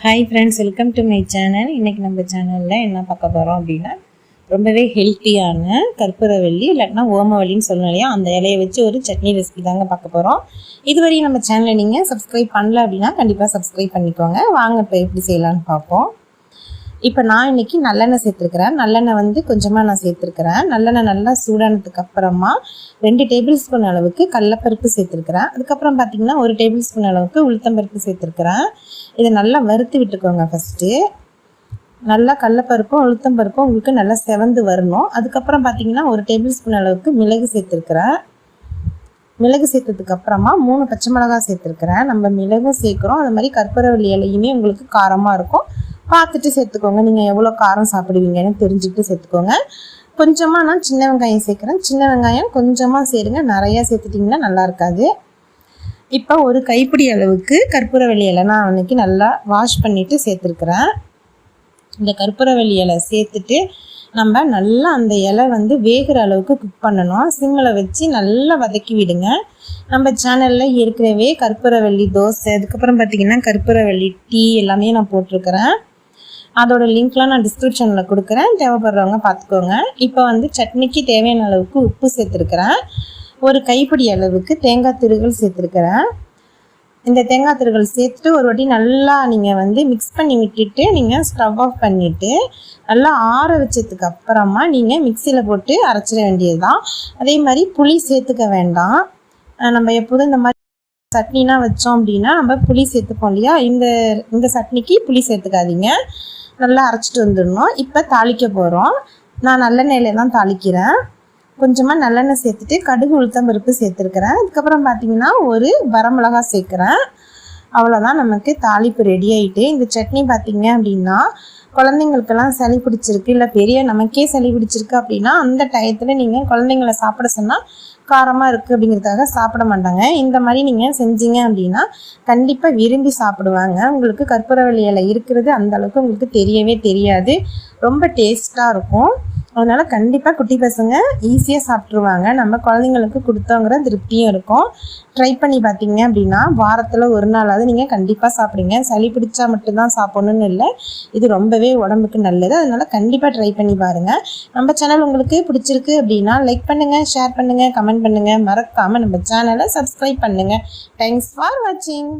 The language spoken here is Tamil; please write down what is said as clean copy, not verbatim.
Hi friends, welcome to my channel. இன்றைக்கி நம்ம சேனலில் என்ன பார்க்க போகிறோம் அப்படின்னா, ரொம்பவே ஹெல்த்தியான கற்பூரவல்லி இல்லாட்டினா ஓமவல்லின்னு சொல்லணும் இல்லையா, அந்த இலையை வச்சு ஒரு சட்னி ரெசிபி தாங்க பார்க்க போகிறோம். இதுவரையும் நம்ம சேனலை நீங்கள் சப்ஸ்கிரைப் பண்ணல அப்படின்னா கண்டிப்பாக சப்ஸ்கிரைப் பண்ணிக்கோங்க. வாங்க இப்போ எப்படி செய்யலான்னு பார்ப்போம். இப்போ நான் இன்றைக்கி நல்லெண்ணெய் சேர்த்துருக்கிறேன். நல்லெண்ணெய் வந்து கொஞ்சமாக நான் சேர்த்துருக்கிறேன். நல்லெண்ணெய் நல்லா சூடானதுக்கு அப்புறமா 2 டேபிள் ஸ்பூன் அளவுக்கு கடலப்பருப்பு சேர்த்துருக்கிறேன். அதுக்கப்புறம் பார்த்திங்கன்னா 1 டேபிள் ஸ்பூன் அளவுக்கு உளுத்தம்பருப்பு சேர்த்துருக்கிறேன். இதை நல்லா வறுத்து விட்டுக்கோங்க. ஃபஸ்ட்டு நல்லா கடலப்பருப்பும் உளுத்தம்பருப்பும் உங்களுக்கு நல்லா செவந்து வரணும். அதுக்கப்புறம் பார்த்திங்கன்னா 1 டேபிள் ஸ்பூன் அளவுக்கு மிளகு சேர்த்துருக்கிறேன். மிளகு சேர்த்ததுக்கப்புறமா 3 பச்சை மிளகாய் சேர்த்துருக்கிறேன். நம்ம மிளகும் சேர்க்குறோம், அது மாதிரி கற்பூரவல்லி இலையுமே உங்களுக்கு காரமாக இருக்கும். பார்த்துட்டு சேர்த்துக்கோங்க, நீங்கள் எவ்வளோ காரம் சாப்பிடுவீங்கன்னு தெரிஞ்சுக்கிட்டு சேர்த்துக்கோங்க. கொஞ்சமாக நான் சின்ன வெங்காயம் சேர்க்குறேன். சின்ன வெங்காயம் கொஞ்சமாக சேருங்க, நிறையா சேர்த்துட்டிங்கன்னா நல்லா இருக்காது. இப்போ ஒரு கைப்பிடி அளவுக்கு கற்பூரவல்லி இலை நான் அன்றைக்கி நல்லா வாஷ் பண்ணிவிட்டு சேர்த்துருக்குறேன். இந்த கற்பூரவல்லி இலை சேர்த்துட்டு நம்ம நல்லா அந்த இலை வந்து வேகிற அளவுக்கு குக் பண்ணணும். சிம்மில் வச்சு நல்லா வதக்கி விடுங்க. நம்ம சேனலில் ஏற்கனவே கற்பூரவல்லி தோசை, அதுக்கப்புறம் பார்த்திங்கன்னா கற்பூரவல்லி டீ எல்லாமே நான் போட்டிருக்கிறேன். அதோட லிங்க்லாம் நான் டிஸ்கிரிப்ஷனில் கொடுக்குறேன், தேவைப்படுறவங்க பார்த்துக்கோங்க. இப்போ வந்து சட்னிக்கு தேவையான அளவுக்கு உப்பு சேர்த்துருக்கிறேன். ஒரு கைப்பிடி அளவுக்கு தேங்காய் துருவல் சேர்த்துருக்கிறேன். இந்த தேங்காய் துருவல் சேர்த்துட்டு ஒரு வாட்டி நல்லா நீங்கள் வந்து மிக்ஸ் பண்ணி விட்டுட்டு நீங்கள் ஸ்டவ் ஆஃப் பண்ணிவிட்டு நல்லா ஆற வச்சதுக்கு அப்புறமா நீங்கள் மிக்சியில் போட்டு அரைச்சிட வேண்டியது தான். அதே மாதிரி புளி சேர்த்துக்க வேண்டாம். நம்ம எப்போதும் இந்த மாதிரி சட்னினா வச்சோம் அப்படின்னா நம்ம புளி சேர்த்துப்போம் இல்லையா, இந்த சட்னிக்கு புளி சேர்த்துக்காதீங்க. நல்லா அரைச்சிட்டு வந்துடணும். இப்போ தாளிக்க போகிறோம். நான் நல்லெண்ணெயில் தான் தாளிக்கிறேன். கொஞ்சமாக நல்லெண்ணெய் சேர்த்துட்டு கடுகு உளுத்தம்பருப்பு சேர்த்துருக்கிறேன். அதுக்கப்புறம் பார்த்திங்கன்னா ஒரு வரமிளகா சேர்க்குறேன். அவ்வளோதான், நமக்கு தாளிப்பு ரெடி ஆகிட்டு. இந்த சட்னி பார்த்திங்க அப்படின்னா குழந்தைங்களுக்கெல்லாம் சளி பிடிச்சிருக்கு, இல்லை பெரிய நமக்கே சளி பிடிச்சிருக்கு அப்படின்னா அந்த டயத்தில் நீங்கள் குழந்தைங்கள சாப்பிட சொன்னால் காரமாக இருக்குது அப்படிங்கிறதுக்காக சாப்பிட மாட்டாங்க. இந்த மாதிரி நீங்கள் செஞ்சீங்க அப்படின்னா கண்டிப்பாக விரும்பி சாப்பிடுவாங்க. உங்களுக்கு கற்பூரவல்லி இலை இருக்கிறது அந்த அளவுக்கு உங்களுக்கு தெரியவே தெரியாது. ரொம்ப டேஸ்ட்டாக இருக்கும். அதனால் கண்டிப்பாக குட்டி பசங்க ஈஸியாக சாப்பிட்ருவாங்க. நம்ம குழந்தைங்களுக்கு கொடுத்தோங்கிற திருப்தியும் இருக்கும். ட்ரை பண்ணி பார்த்தீங்க அப்படின்னா வாரத்தில் ஒரு நாளாவது நீங்கள் கண்டிப்பாக சாப்பிடுங்க. சளி பிடிச்சா மட்டும்தான் சாப்பிடணுன்னு இல்லை, இது ரொம்பவே உடம்புக்கு நல்லது. அதனால் கண்டிப்பாக ட்ரை பண்ணி பாருங்கள். நம்ம சேனல் உங்களுக்கு பிடிச்சிருக்கு அப்படின்னா லைக் பண்ணுங்கள், ஷேர் பண்ணுங்கள், கமெண்ட் பண்ணுங்கள். மறக்காமல் நம்ம சேனலை சப்ஸ்கிரைப் பண்ணுங்கள். தேங்க்ஸ் ஃபார் வாட்சிங்.